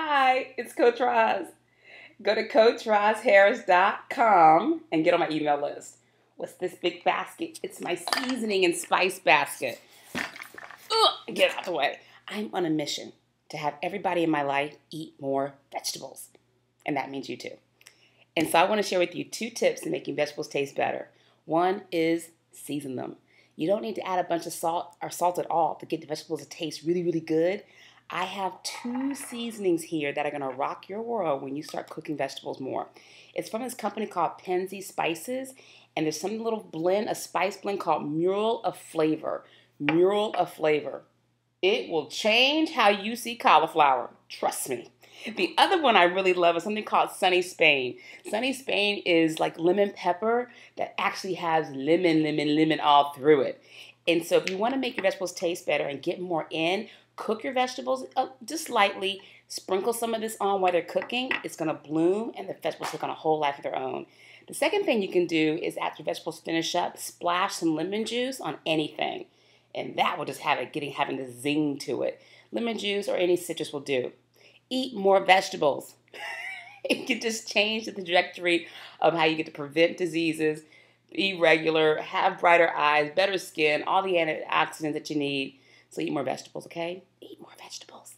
Hi, it's Coach Roz. Go to CoachRozHarris.com and get on my email list. What's this big basket? It's my seasoning and spice basket. Ugh, get out the way. I'm on a mission to have everybody in my life eat more vegetables. And that means you too. And so I want to share with you 2 tips in making vegetables taste better. One is season them. You don't need to add a bunch of salt or salt at all to get the vegetables to taste really, really good. I have 2 seasonings here that are going to rock your world when you start cooking vegetables more. It's from this company called Penzeys Spices, and there's some little blend, a spice blend called Mural of Flavor. Mural of Flavor. It will change how you see cauliflower. Trust me. The other one I really love is something called Sunny Spain. Sunny Spain is like lemon pepper that actually has lemon all through it. And so if you want to make your vegetables taste better and get more in, cook your vegetables just lightly. Sprinkle some of this on while they're cooking. It's going to bloom and the vegetables take on a whole life of their own. The second thing you can do is after your vegetables finish up, splash some lemon juice on anything. And that will just have it having the zing to it. Lemon juice or any citrus will do. Eat more vegetables. It can just change the trajectory of how you get to prevent diseases, eat regular, have brighter eyes, better skin, all the antioxidants that you need. So eat more vegetables, okay? Eat more vegetables.